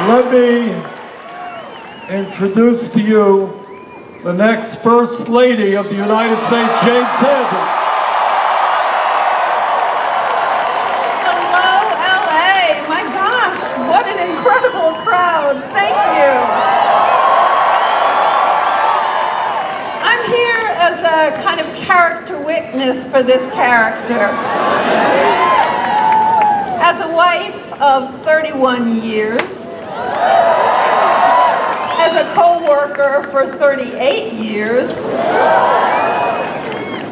Let me introduce to you the next First Lady of the United States, Jane Sanders. Hello, LA. My gosh, what an incredible crowd. Thank you. I'm here as a kind of character witness for this character. As a wife of 31 years, as a co-worker for 38 years,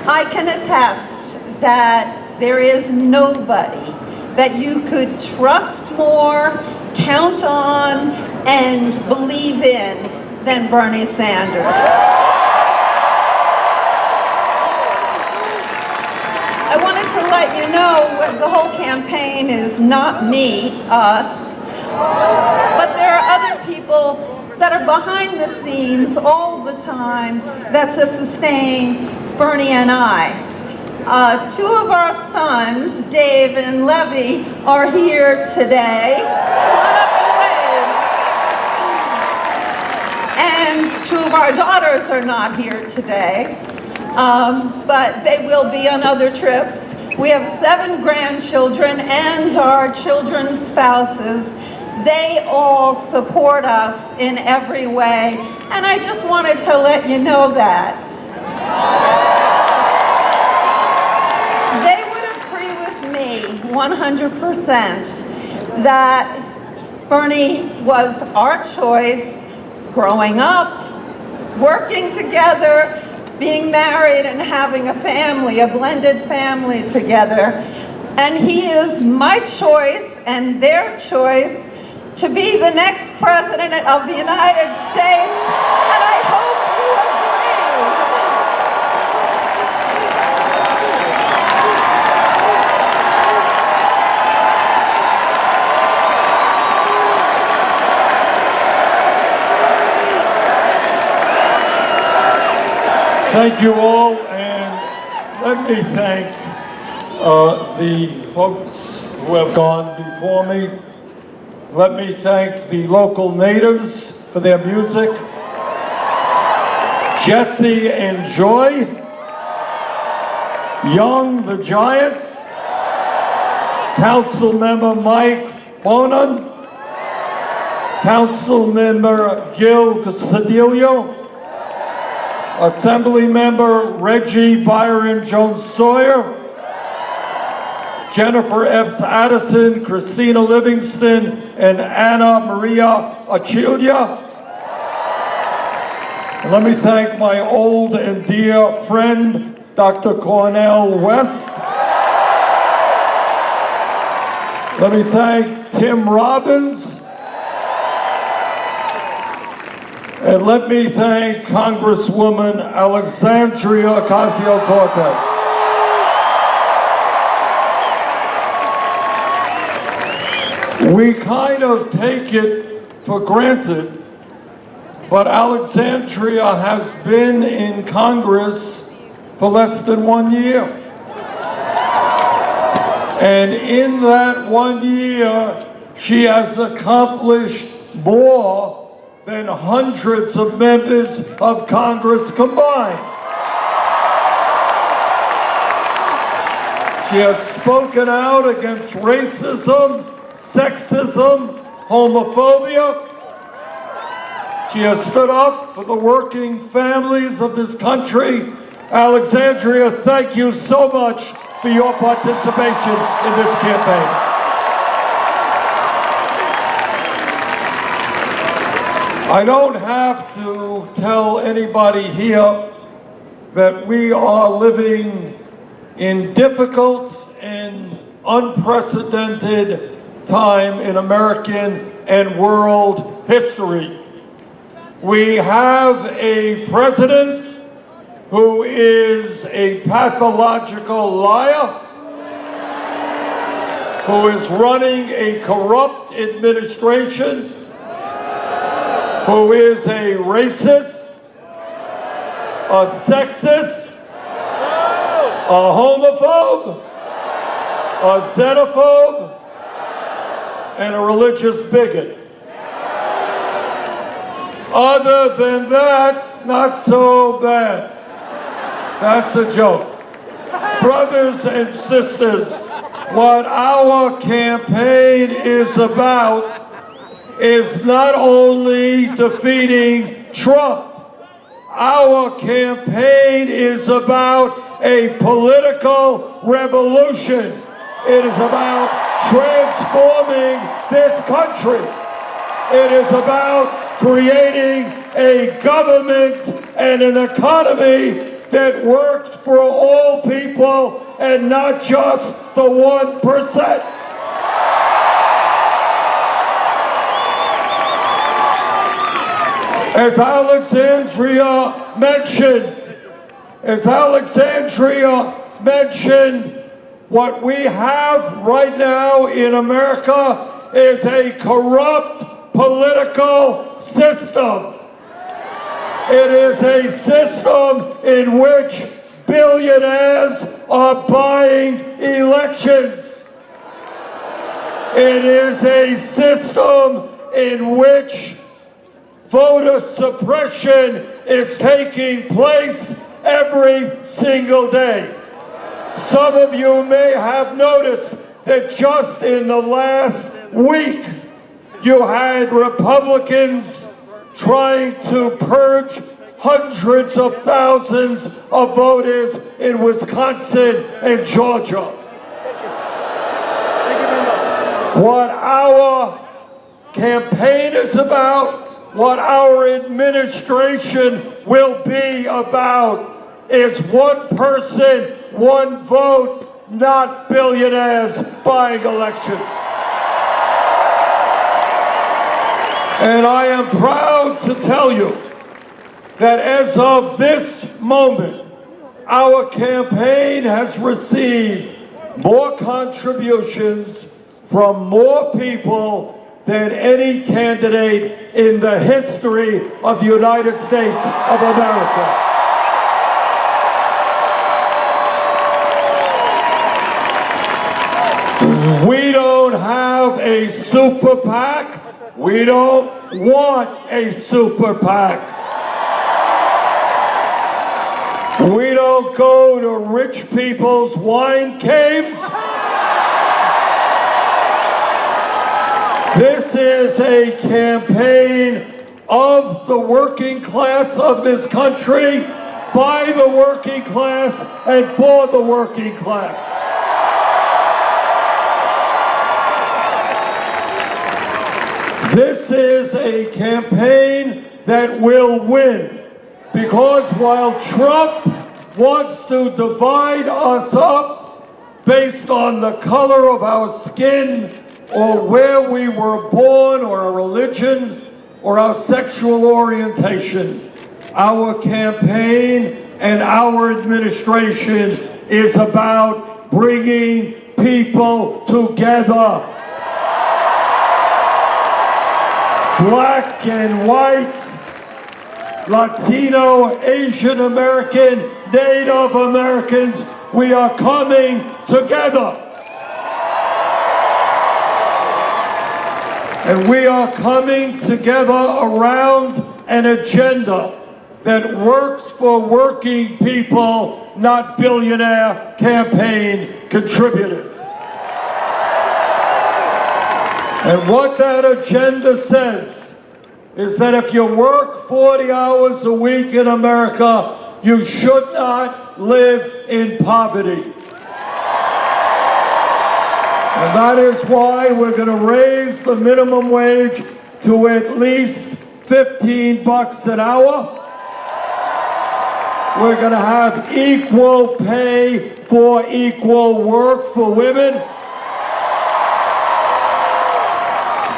I can attest that there is nobody that you could trust more, count on, and believe in than Bernie Sanders. I wanted to let you know the whole campaign is not me, us, but there are other people that are behind the scenes all the time that sustain Bernie and I. Two of our sons, Dave and Levy, are here today. Come on up and wave. And two of our daughters are not here today, but they will be on other trips. We have 7 grandchildren and our children's spouses. They all support us in every way, and I just wanted to let you know that. They would agree with me 100% that Bernie was our choice growing up, working together, being married and having a family, a blended family together. And he is my choice and their choice to be the next president of the United States, and I hope you Thank you all, and let me thank the folks who have gone before me. Let me thank the local natives for their music. Jesse and Joy, Young the Giant, Councilmember Mike Bonan, Councilmember Gil Cedillo, Assemblymember Reggie Byron Jones-Sawyer, Jennifer Epps Addison, Christina Livingston, and Anna Maria Achilia. And let me thank my old and dear friend, Dr. Cornel West. Let me thank Tim Robbins. And let me thank Congresswoman Alexandria Ocasio-Cortez. We kind of take it for granted, but Alexandria has been in Congress for less than 1 year. And in that 1 year, she has accomplished more than hundreds of members of Congress combined. She has spoken out against racism, sexism, homophobia. She has stood up for the working families of this country. Alexandria, thank you so much for your participation in this campaign. I don't have to tell anybody here that we are living in difficult and unprecedented time in American and world history. We have a president who is a pathological liar, who is running a corrupt administration, who is a racist, a sexist, a homophobe, a xenophobe, and a religious bigot. Other than that, not so bad. That's a joke. Brothers and sisters, what our campaign is about is not only defeating Trump. Our campaign is about a political revolution. It is about transforming this country. It is about creating a government and an economy that works for all people and not just the 1%. As Alexandria mentioned, what we have right now in America is a corrupt political system. It is a system in which billionaires are buying elections. It is a system in which voter suppression is taking place every single day. Some of you may have noticed that just in the last week, you had Republicans trying to purge hundreds of thousands of voters in Wisconsin and Georgia. What our campaign is about, what our administration will be about, is one person, one vote, not billionaires buying elections. And I am proud to tell you that as of this moment, our campaign has received more contributions from more people than any candidate in the history of the United States of America. We don't have a super PAC. We don't want a super PAC. We don't go to rich people's wine caves. This is a campaign of the working class of this country, by the working class, and for the working class. This is a campaign that will win, because while Trump wants to divide us up based on the color of our skin, or where we were born, or our religion, or our sexual orientation, our campaign and our administration is about bringing people together. Black and white, Latino, Asian American, Native Americans, we are coming together. And we are coming together around an agenda that works for working people, not billionaire campaign contributors. And what that agenda says is that if you work 40 hours a week in America, you should not live in poverty. And that is why we're going to raise the minimum wage to at least $15 an hour. We're going to have equal pay for equal work for women.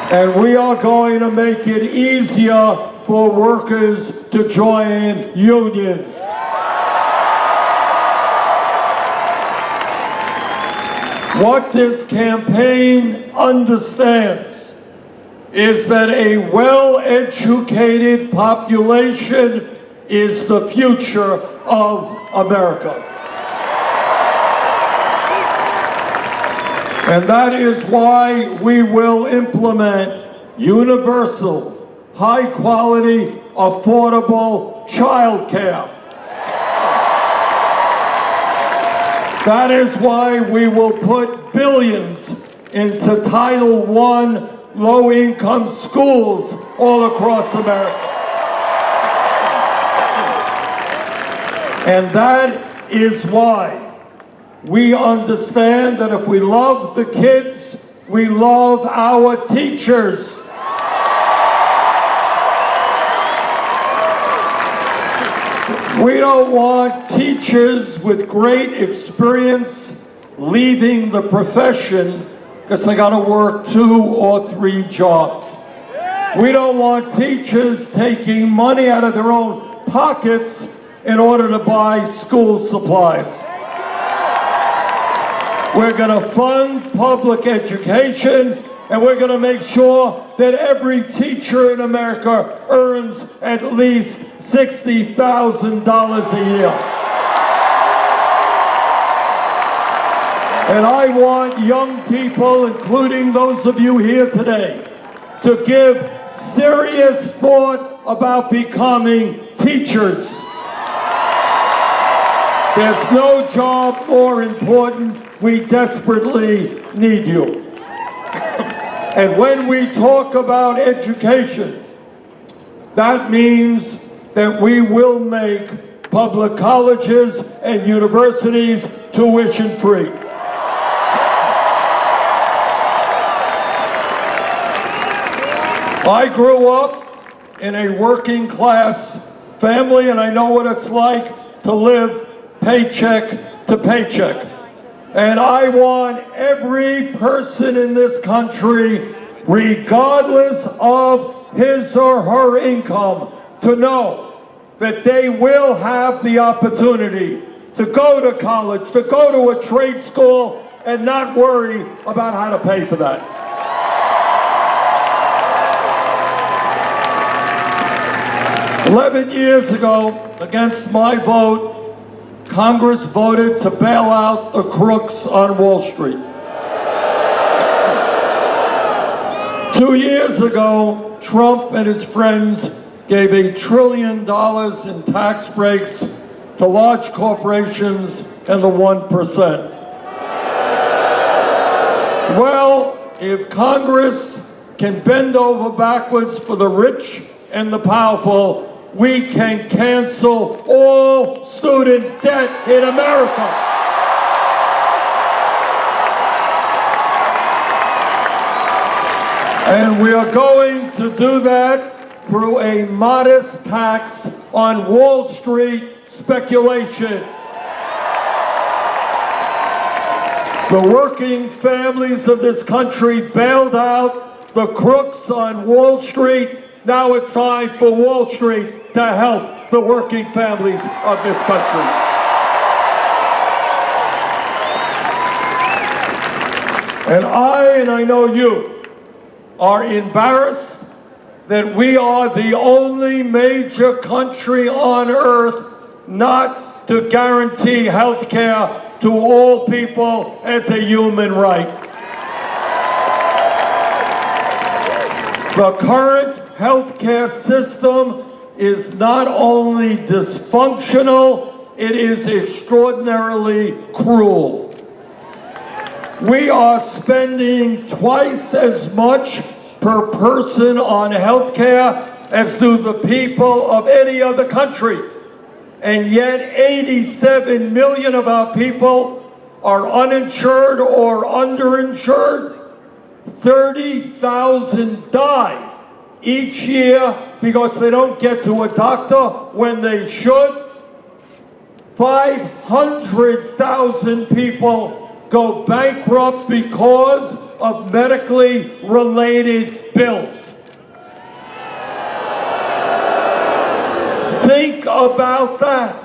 And we are going to make it easier for workers to join unions. What this campaign understands is that a well-educated population is the future of America. And that is why we will implement universal, high-quality affordable child care. That is why we will put billions into Title I low-income schools all across America. And that is why we understand that if we love the kids, we love our teachers. We don't want teachers with great experience leaving the profession because they got to work 2 or 3 jobs. We don't want teachers taking money out of their own pockets in order to buy school supplies. We're going to fund public education, and we're going to make sure that every teacher in America earns at least $60,000 a year. And I want young people, including those of you here today, to give serious thought about becoming teachers. There's no job more important. We desperately need you. And when we talk about education, that means that we will make public colleges and universities tuition-free. I grew up in a working-class family, and I know what it's like to live paycheck to paycheck. And I want every person in this country, regardless of his or her income, to know that they will have the opportunity to go to college, to go to a trade school, and not worry about how to pay for that. "11 years ago, against my vote, Congress voted to bail out the crooks on Wall Street. 2 years ago, Trump and his friends gave $1 trillion in tax breaks to large corporations and the 1%. Well, if Congress can bend over backwards for the rich and the powerful, we can cancel all student debt in America. And we are going to do that through a modest tax on Wall Street speculation. The working families of this country bailed out the crooks on Wall Street. Now it's time for Wall Street to help the working families of this country. And I know you, are embarrassed that we are the only major country on earth not to guarantee health care to all people as a human right. The current healthcare system is not only dysfunctional, it is extraordinarily cruel. We are spending twice as much per person on healthcare as do the people of any other country. And yet 87 million of our people are uninsured or underinsured. 30,000 die each year because they don't get to a doctor when they should. 500,000 people go bankrupt because of medically related bills. Think about that.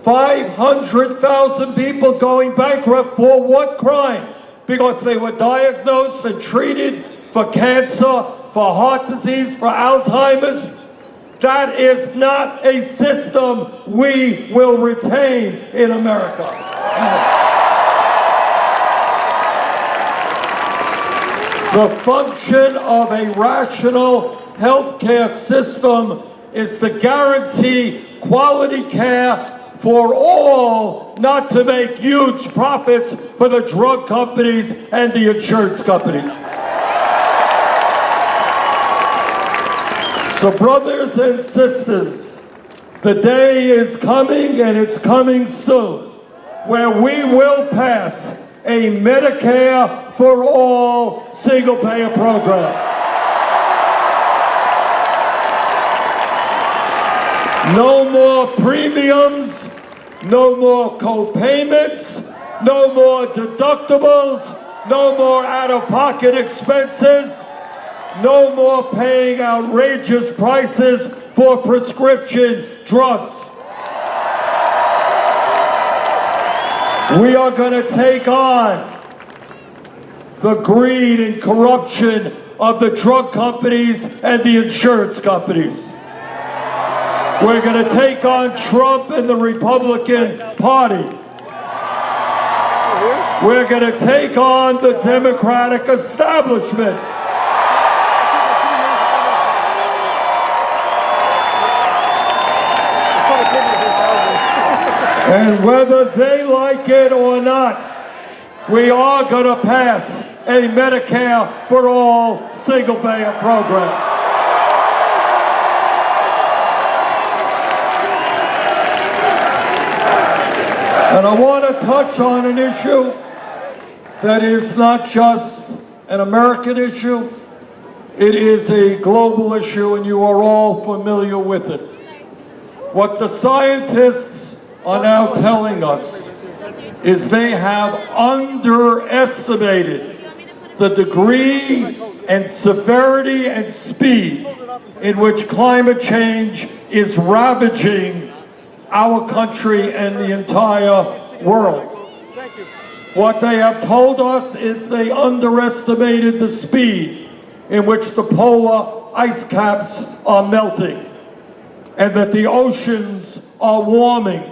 500,000 people going bankrupt for what crime? Because they were diagnosed and treated for cancer, for heart disease, for Alzheimer's. That is not a system we will retain in America. The function of a rational healthcare system is to guarantee quality care for all, not to make huge profits for the drug companies and the insurance companies. So brothers and sisters, the day is coming, and it's coming soon, where we will pass a Medicare for all single-payer program. No more premiums, no more co-payments, no more deductibles, no more out-of-pocket expenses, no more paying outrageous prices for prescription drugs. We are going to take on the greed and corruption of the drug companies and the insurance companies. We're going to take on Trump and the Republican Party. We're going to take on the Democratic establishment. And whether they like it or not, we are going to pass a Medicare for all single-payer program. And I want to touch on an issue that is not just an American issue, it is a global issue, and you are all familiar with it. What the scientists are now telling us is they have underestimated the degree and severity and speed in which climate change is ravaging our country and the entire world. What they have told us is they underestimated the speed in which the polar ice caps are melting, and that the oceans are warming,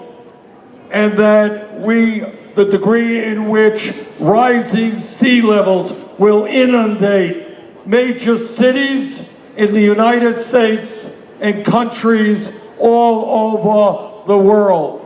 and that the degree in which rising sea levels will inundate major cities in the United States and countries all over the world.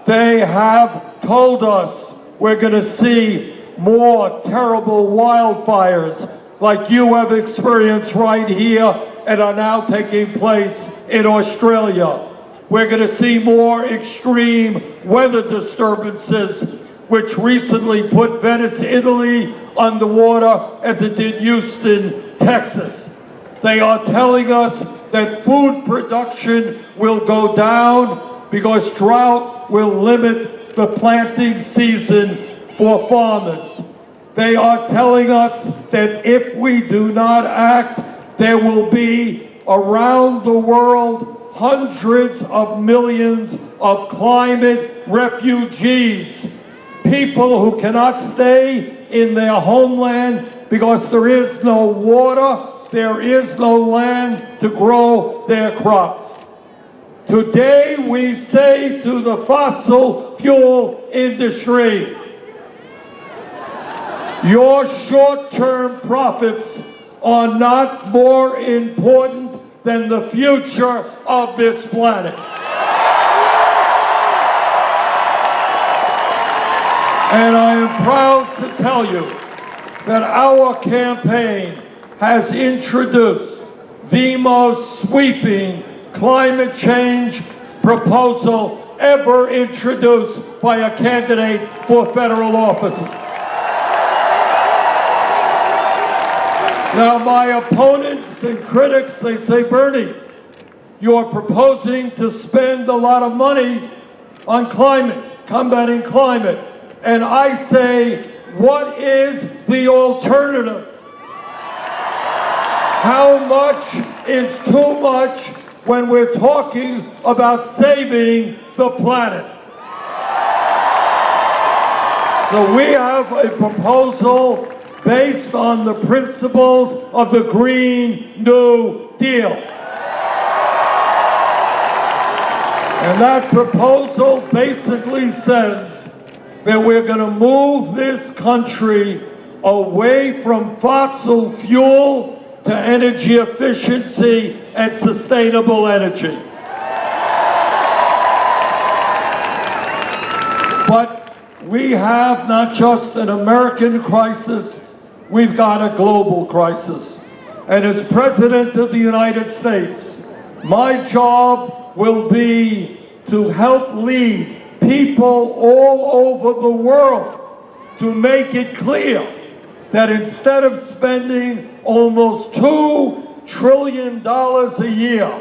They have told us we're going to see more terrible wildfires like you have experienced right here and are now taking place in Australia. We're going to see more extreme weather disturbances, which recently put Venice, Italy underwater as it did Houston, Texas. They are telling us that food production will go down because drought will limit the planting season for farmers. They are telling us that if we do not act, there will be around the world hundreds of millions of climate refugees, people who cannot stay in their homeland because there is no water, there is no land to grow their crops. Today we say to the fossil fuel industry, your short-term profits are not more important than the future of this planet. And I am proud to tell you that our campaign has introduced the most sweeping climate change proposal ever introduced by a candidate for federal offices. Now, my opponents and critics, they say, Bernie, you're proposing to spend a lot of money on climate, combating climate. And I say, what is the alternative? How much is too much when we're talking about saving the planet? So we have a proposal based on the principles of the Green New Deal. And that proposal basically says that we're going to move this country away from fossil fuel to energy efficiency and sustainable energy. But we have not just an American crisis, we've got a global crisis. And as President of the United States, my job will be to help lead people all over the world to make it clear that instead of spending almost $2 trillion a year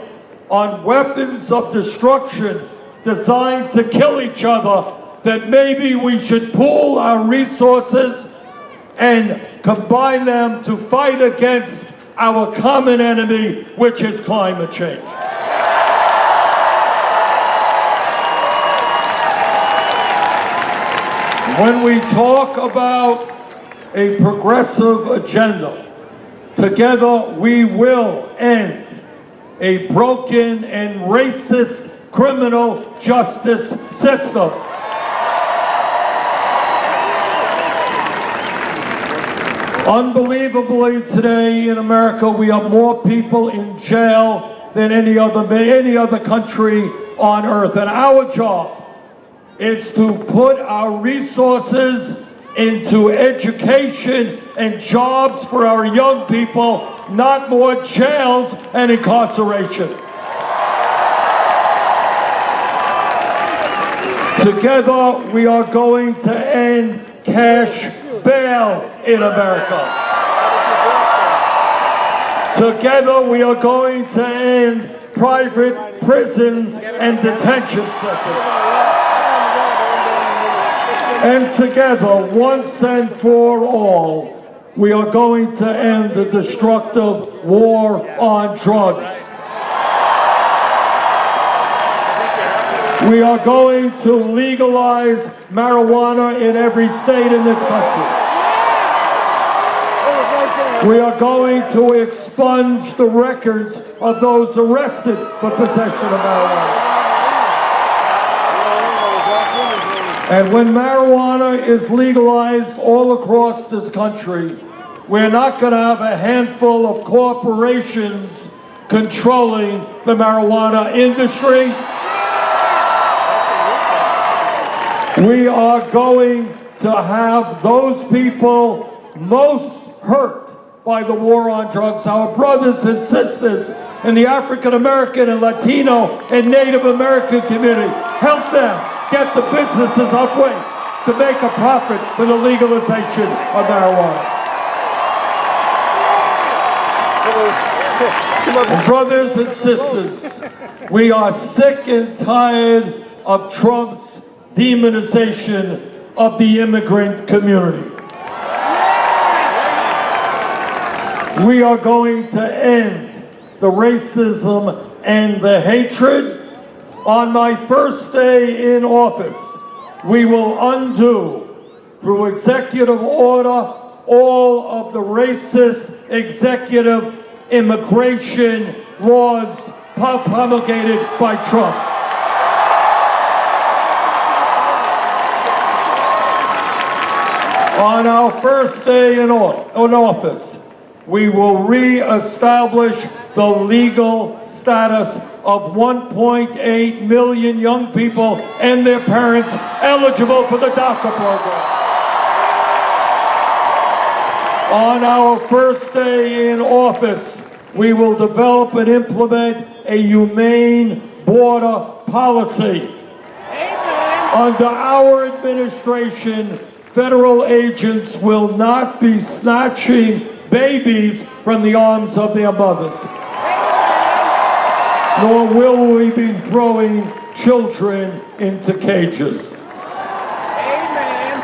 on weapons of destruction designed to kill each other, that maybe we should pool our resources and combine them to fight against our common enemy, which is climate change. When we talk about a progressive agenda, together we will end a broken and racist criminal justice system. Unbelievably, today in America, we have more people in jail than any other country on earth. And our job is to put our resources into education and jobs for our young people, not more jails and incarceration. Together, we are going to end cash bail in America. Together, we are going to end private prisons and detention centers. And together, once and for all, we are going to end the destructive war on drugs. We are going to legalize marijuana in every state in this country. We are going to expunge the records of those arrested for possession of marijuana. And when marijuana is legalized all across this country, we're not going to have a handful of corporations controlling the marijuana industry. We are going to have those people most hurt by the war on drugs, our brothers and sisters in the African American and Latino and Native American community. Help them get the businesses upway to make a profit for the legalization of marijuana. And brothers and sisters, we are sick and tired of Trump's demonization of the immigrant community. We are going to end the racism and the hatred. On my first day in office, we will undo, through executive order, all of the racist executive immigration laws promulgated by Trump. On our first day in office, we will re-establish the legal status of 1.8 million young people and their parents eligible for the DACA program. On our first day in office, we will develop and implement a humane border policy. Under our administration, federal agents will not be snatching babies from the arms of their mothers, nor will we be throwing children into cages.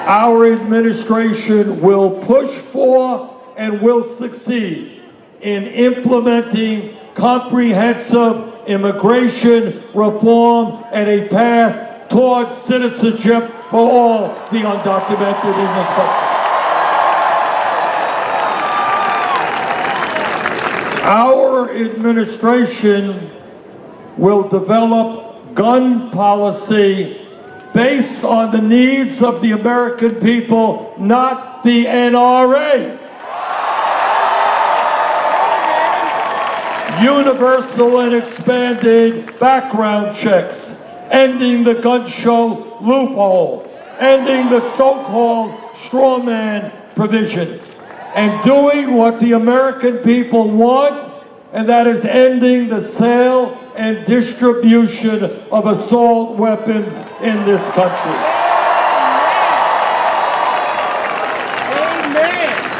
Our administration will push for and will succeed in implementing comprehensive immigration reform and a path towards citizenship for all the undocumented in this country. Our administration will develop gun policy based on the needs of the American people, not the NRA. universal and expanded background checks, ending the gun show loophole, ending the so-called straw man provision, and doing what the American people want, and that is ending the sale and distribution of assault weapons in this country.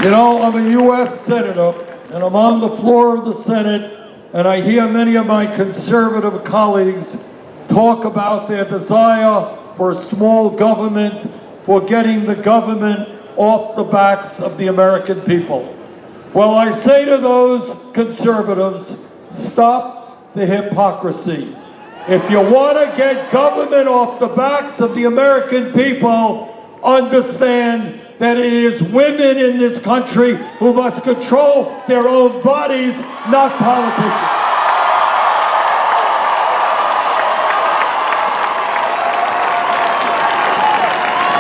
You know, I'm a U.S. Senator, and I'm on the floor of the Senate, and I hear many of my conservative colleagues talk about their desire for small government, for getting the government off the backs of the American people. Well, I say to those conservatives, stop the hypocrisy. If you want to get government off the backs of the American people, understand that it is women in this country who must control their own bodies, not politicians.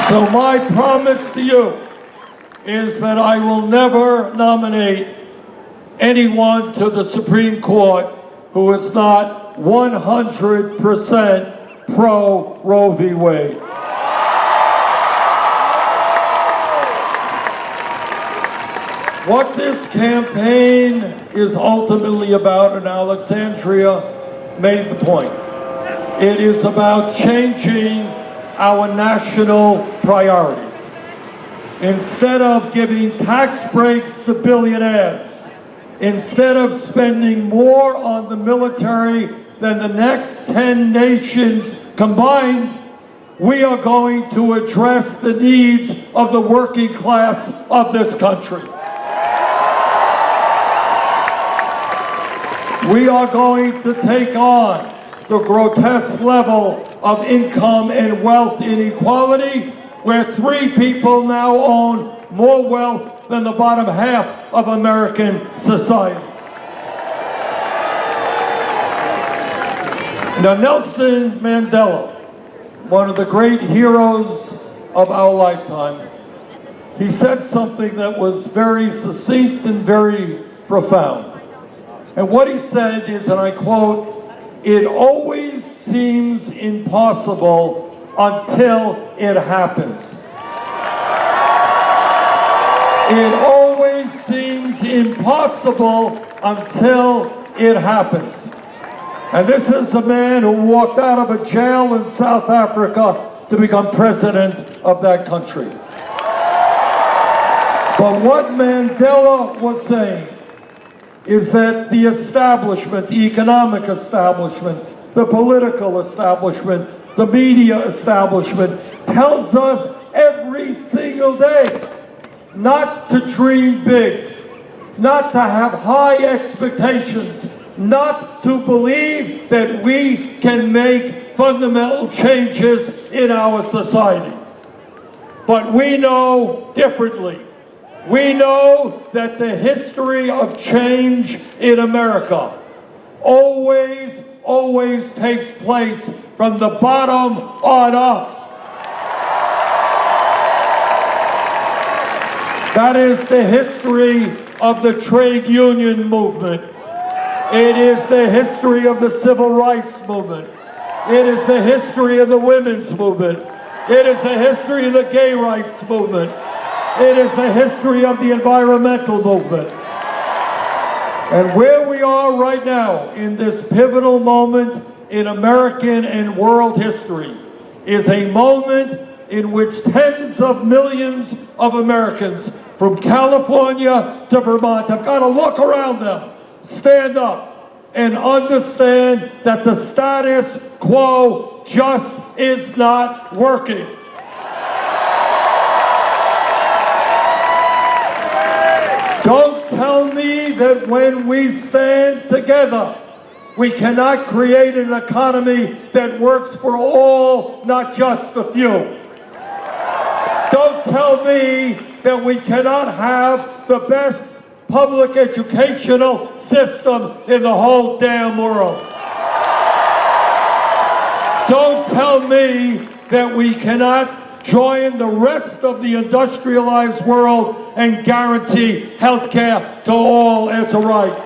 So my promise to you is that I will never nominate anyone to the Supreme Court who is not 100% pro Roe v. Wade. What this campaign is ultimately about, and Alexandria made the point, it is about changing our national priorities. Instead of giving tax breaks to billionaires, instead of spending more on the military than the next 10 nations combined, we are going to address the needs of the working class of this country. We are going to take on the grotesque level of income and wealth inequality, where 3 people now own more wealth than the bottom half of American society. Now, Nelson Mandela, one of the great heroes of our lifetime, he said something that was very succinct and very profound. And what he said is, and I quote, "It always seems impossible until it happens." It always seems impossible until it happens. And this is a man who walked out of a jail in South Africa to become president of that country. But what Mandela was saying is that the establishment, the economic establishment, the political establishment, the media establishment tells us every single day not to dream big, not to have high expectations, not to believe that we can make fundamental changes in our society. But we know differently. We know that the history of change in America always takes place from the bottom on up. That is the history of the trade union movement. It is the history of the civil rights movement. It is the history of the women's movement. It is the history of the gay rights movement. It is the history of the environmental movement. And where we are right now in this pivotal moment in American and world history is a moment in which tens of millions of Americans from California to Vermont have got to look around them, stand up, and understand that the status quo just is not working. Don't tell me that when we stand together, we cannot create an economy that works for all, not just a few. Don't tell me that we cannot have the best public educational system in the whole damn world. Don't tell me that we cannot join the rest of the industrialized world and guarantee health care to all as a right.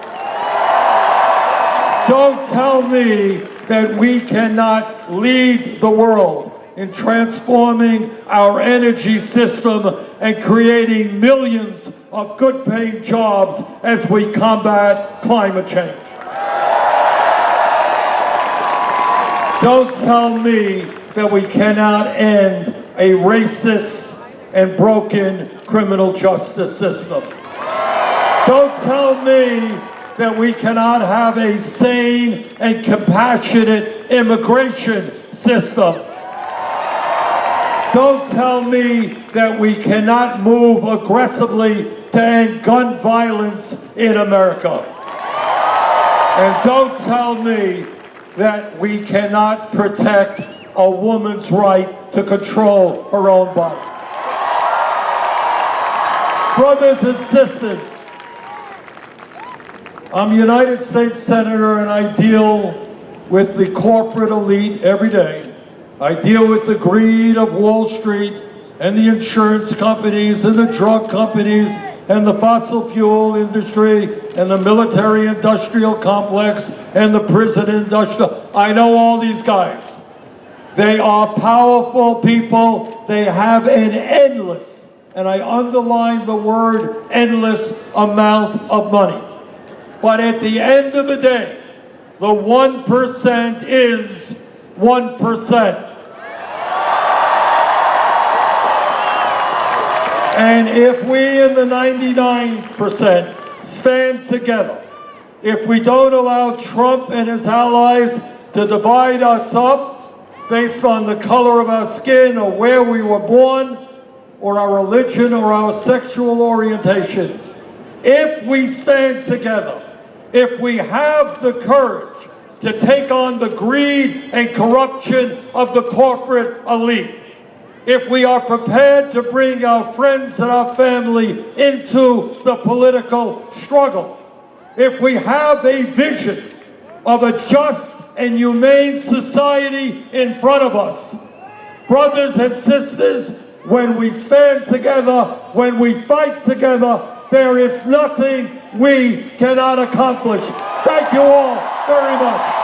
Don't tell me that we cannot lead the world in transforming our energy system and creating millions of good-paying jobs as we combat climate change. Don't tell me that we cannot end a racist and broken criminal justice system. Don't tell me that we cannot have a sane and compassionate immigration system. Don't tell me that we cannot move aggressively to end gun violence in America. And don't tell me that we cannot protect a woman's right to control her own body. Brothers and sisters, I'm a United States Senator and I deal with the corporate elite every day. I deal with the greed of Wall Street and the insurance companies and the drug companies and the fossil fuel industry and the military industrial complex and the prison industrial. I know all these guys. They are powerful people. They have an endless, and I underline the word endless, amount of money. But at the end of the day, the 1% is 1%. And if we in the 99% stand together, if we don't allow Trump and his allies to divide us up based on the color of our skin or where we were born or our religion or our sexual orientation, if we stand together, if we have the courage to take on the greed and corruption of the corporate elite, if we are prepared to bring our friends and our family into the political struggle, if we have a vision of a just and humane society in front of us, brothers and sisters, when we stand together, when we fight together, there is nothing we cannot accomplish. Thank you all very much.